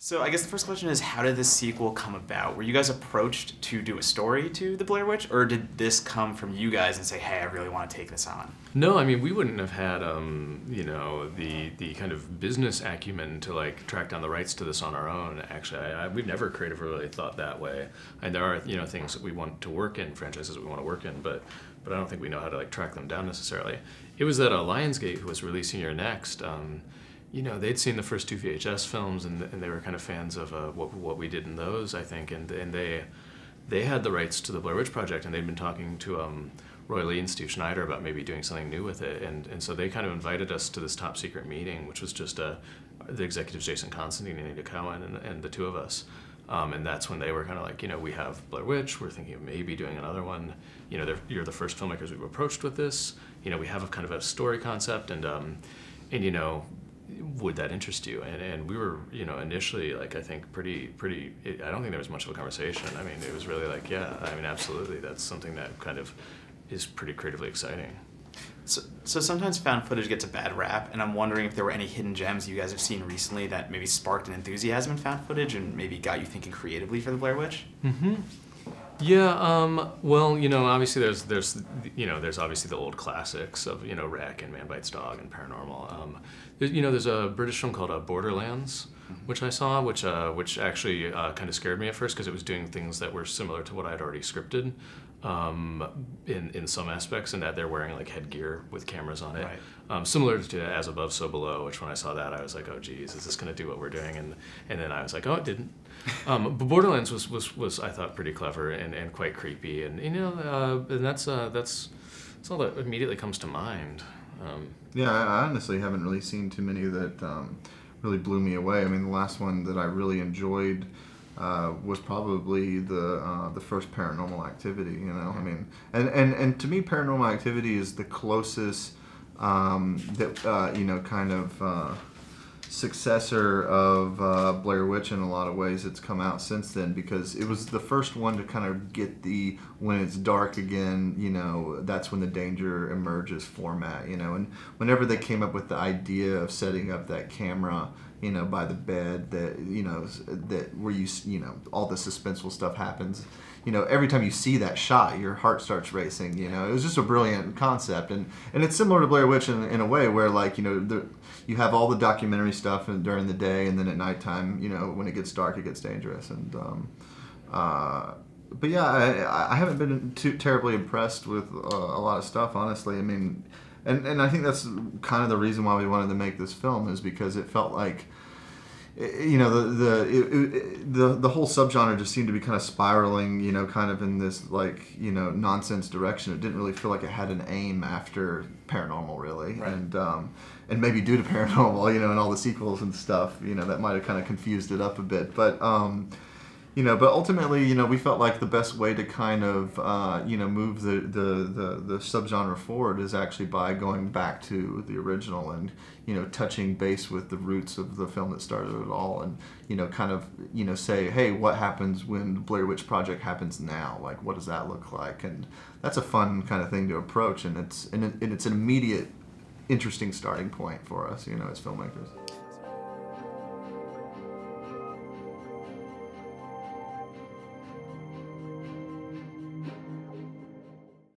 So I guess the first question is, how did this sequel come about? Were you guys approached to do a story to the Blair Witch, or did this come from you guys and say, hey, I really want to take this on? No, I mean, we wouldn't have had, you know, the kind of business acumen to like track down the rights to this on our own. Actually, we've never creatively really thought that way. And there are, you know, things that we want to work in, franchises we want to work in, but I don't think we know how to like track them down necessarily. It was that Lionsgate, who was releasing Your Next, you know, they'd seen the first two VHS films, and they were kind of fans of what we did in those, I think, and they had the rights to the Blair Witch Project, and they'd been talking to Roy Lee and Steve Schneider about maybe doing something new with it, and so they kind of invited us to this top secret meeting, which was just the executives Jason Constantine and Anita Cowan and the two of us, and that's when they were kind of like, you know, we have Blair Witch, we're thinking of maybe doing another one, you know, you're the first filmmakers we've approached with this, you know, we have a kind of a story concept, and you know, would that interest you? And we were, you know, initially, like, I think pretty, I don't think there was much of a conversation. I mean, it was really like, yeah, I mean, absolutely, that's something that kind of is pretty creatively exciting. So sometimes found footage gets a bad rap, and I'm wondering if there were any hidden gems you guys have seen recently that maybe sparked an enthusiasm in found footage and maybe got you thinking creatively for the Blair Witch? Mm-hmm. Yeah, well, you know, obviously there's you know, there's obviously the old classics of, you know, Wreck and Man Bites Dog and Paranormal. You know, there's a British film called Borderlands, which I saw, which actually kind of scared me at first because it was doing things that were similar to what I'd already scripted in some aspects, and that they're wearing like headgear with cameras on it. Right. Similar to As Above, So Below, which when I saw that I was like, oh geez, is this going to do what we're doing? And then I was like, oh, it didn't. But Borderlands was I thought pretty clever and quite creepy, and you know, and that's all that immediately comes to mind. Yeah, I honestly haven't really seen too many that really blew me away. I mean, the last one that I really enjoyed was probably the first Paranormal Activity. You know, I mean, and to me, Paranormal Activity is the closest that you know, kind of successor of Blair Witch in a lot of ways that's come out since then, because it was the first one to kind of get the when it's dark again, you know, that's when the danger emerges format, you know, and whenever they came up with the idea of setting up that camera, you know, by the bed, that, you know, that where you know, all the suspenseful stuff happens, you know, every time you see that shot, your heart starts racing, you know. It was just a brilliant concept, and it's similar to Blair Witch in a way where, like, you know, you have all the documentary stuff during the day, and then at nighttime, you know, when it gets dark, it gets dangerous. And but yeah, I haven't been too terribly impressed with a lot of stuff, honestly. I mean, and I think that's kind of the reason why we wanted to make this film, is because it felt like, you know, the whole subgenre just seemed to be kind of spiraling, you know, kind of in this, like, you know, nonsense direction. It didn't really feel like it had an aim after Paranormal, really. Right. And maybe due to Paranormal, you know, and all the sequels and stuff, you know, that might have kind of confused it up a bit. But you know, but ultimately, you know, we felt like the best way to kind of, you know, move the subgenre forward is actually by going back to the original and, you know, touching base with the roots of the film that started it all, and, you know, kind of, you know, say, hey, what happens when the Blair Witch Project happens now? Like, what does that look like? And that's a fun kind of thing to approach, and it's an immediate, interesting starting point for us, you know, as filmmakers.